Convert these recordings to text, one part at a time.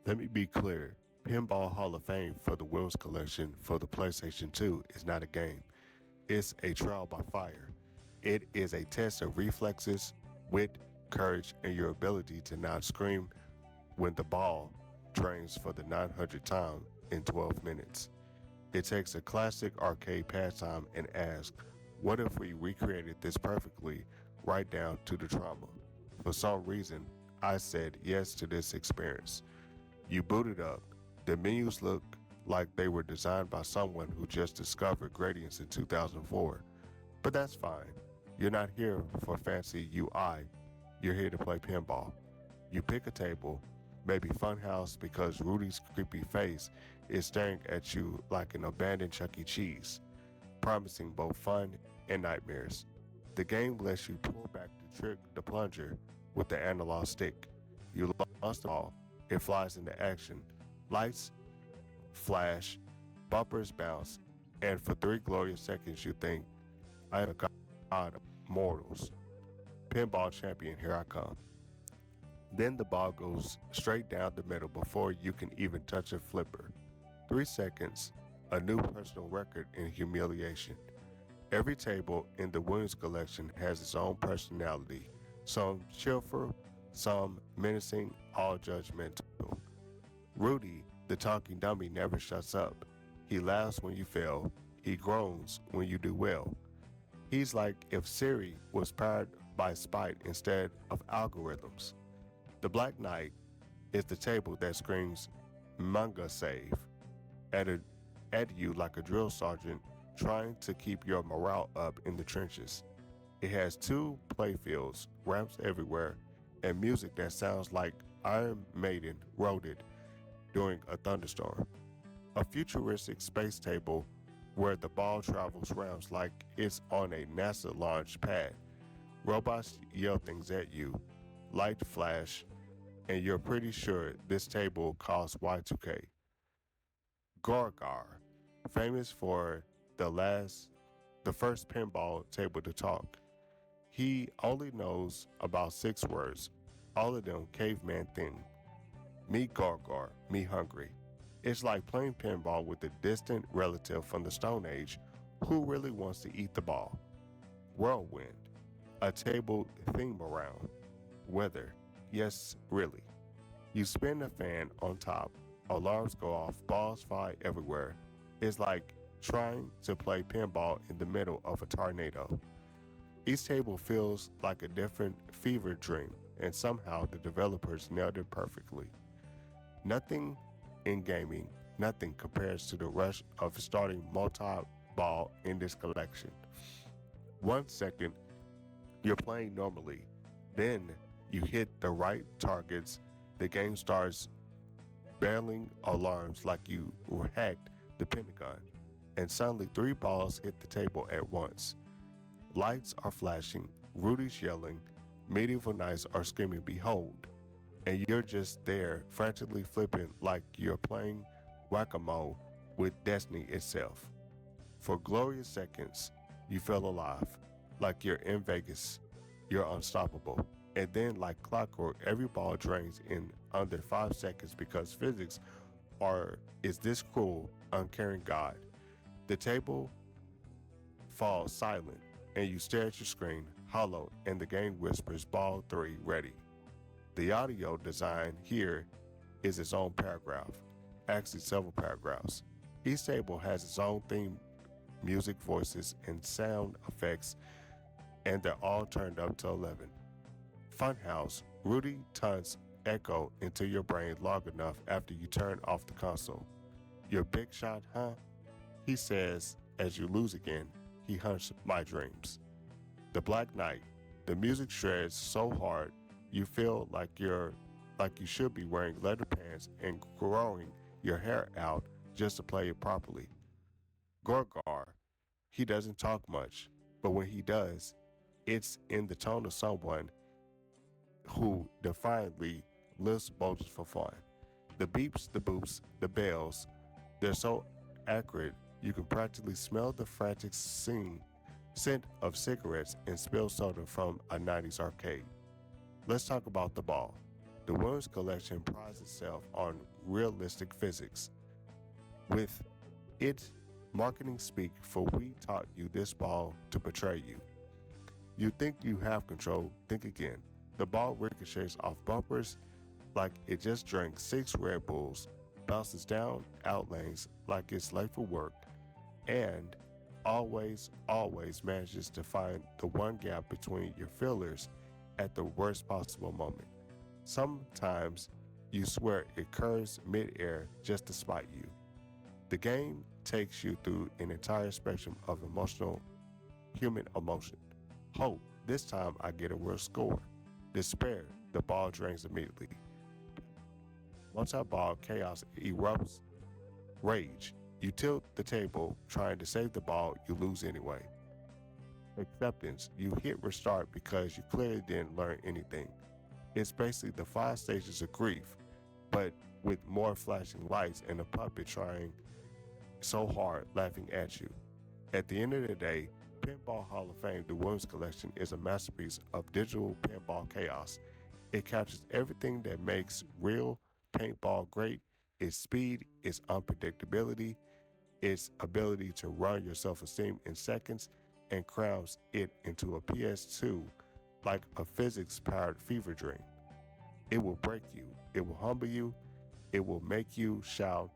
Let me be clear. Pinball Hall of Fame for the Wills Collection for the PlayStation 2 is not a game. It's a trial by fire. It is a test of reflexes, wit, courage, and your ability to not scream when the ball drains for the 900th time in 12 minutes. It takes a classic arcade pastime and asks, what if we recreated this perfectly right down to the trauma? For some reason, I said yes to this experience. You boot it up. The menus look like they were designed by someone who just discovered gradients in 2004. But that's fine. You're not here for fancy UI. You're here to play pinball. You pick a table, maybe Funhouse because Rudy's creepy face is staring at you like an abandoned Chuck E. Cheese, promising both fun and nightmares. The game lets you pull back the plunger with the analog stick. You launch the ball, it flies into action. Lights flash, bumpers bounce, and for 3 glorious seconds you think, I am a god of mortals. Pinball champion, here I come. Then the ball goes straight down the middle before you can even touch a flipper. 3 seconds, a new personal record in humiliation. Every table in the Williams collection has its own personality, some cheerful, some menacing, all judgmental. Rudy, the talking dummy, never shuts up. He laughs when you fail. He groans when you do well. He's like if Siri was powered by spite instead of algorithms. The Black Knight is the table that screams manga save at, at you like a drill sergeant trying to keep your morale up in the trenches. It has 2 playfields, ramps everywhere, and music that sounds like Iron Maiden wrote it during a thunderstorm. A futuristic space table where the ball travels rounds like it's on a NASA launch pad. Robots yell things at you, light flash, and you're pretty sure this table costs Y2K. Gorgar, famous for the first pinball table to talk. He only knows about 6 words, all of them caveman thing. Me Gorgar, me hungry. It's like playing pinball with a distant relative from the Stone Age who really wants to eat the ball. Whirlwind, a table theme around. Weather, yes, really. You spin the fan on top, alarms go off, balls fly everywhere. It's like trying to play pinball in the middle of a tornado. Each table feels like a different fever dream, and somehow the developers nailed it perfectly. Nothing in gaming, nothing compares to the rush of starting multi-ball in this collection. 1 second, you're playing normally. Then you hit the right targets, the game starts bailing alarms like you hacked the Pentagon, and suddenly 3 balls hit the table at once. Lights are flashing, Rudy's yelling, medieval knights are screaming, behold, and you're just there frantically flipping like you're playing whack-a-mole with destiny itself. For glorious seconds, you feel alive, like you're in Vegas, you're unstoppable. And then like clockwork, every ball drains in under 5 seconds because physics is this cruel, uncaring God. The table falls silent, and you stare at your screen, hollow, and the game whispers ball 3 ready. The audio design here is its own paragraph, actually several paragraphs. Each table has its own theme, music, voices, and sound effects, and they're all turned up to 11. Funhouse, Rudy Tunt's echo into your brain long enough after you turn off the console. Your big shot, huh? He says as you lose again, he hunts my dreams. The Black Knight, the music shreds so hard you feel like you should be wearing leather pants and growing your hair out just to play it properly. Gorgar, he doesn't talk much, but when he does, it's in the tone of someone who defiantly lifts boulders for fun. The beeps, the boops, the bells, they're so accurate you can practically smell the frantic scent of cigarettes and spilled soda from a 90s arcade. Let's talk about the ball. The Williams collection prides itself on realistic physics. With its marketing speak for we taught you this ball to betray you. You think you have control, think again. The ball ricochets off bumpers like it just drank 6 Red Bulls, bounces down outlanes like it's late for work, and always manages to find the one gap between your fillers at the worst possible moment. Sometimes you swear it curves mid-air just to spite you. The game takes you through an entire spectrum of human emotion. Hope, this time I get a real score. Despair, the ball drains immediately. Multiball chaos erupts. Rage, you tilt the table trying to save the ball, you lose anyway. Acceptance, you hit restart because you clearly didn't learn anything. It's basically the 5 stages of grief, but with more flashing lights and a puppet trying so hard laughing at you. At the end of the day, Pinball Hall of Fame, the Williams Collection, is a masterpiece of digital pinball chaos. It captures everything that makes real paintball great: its speed, its unpredictability, its ability to run your self-esteem in seconds, and crowns it into a PS2 like a physics-powered fever dream. It will break you, it will humble you, it will make you shout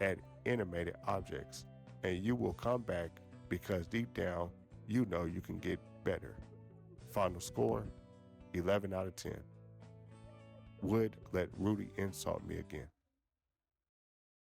at animated objects, and you will come back because deep down you know you can get better. Final score, 11 out of 10. Would let Rudy insult me again.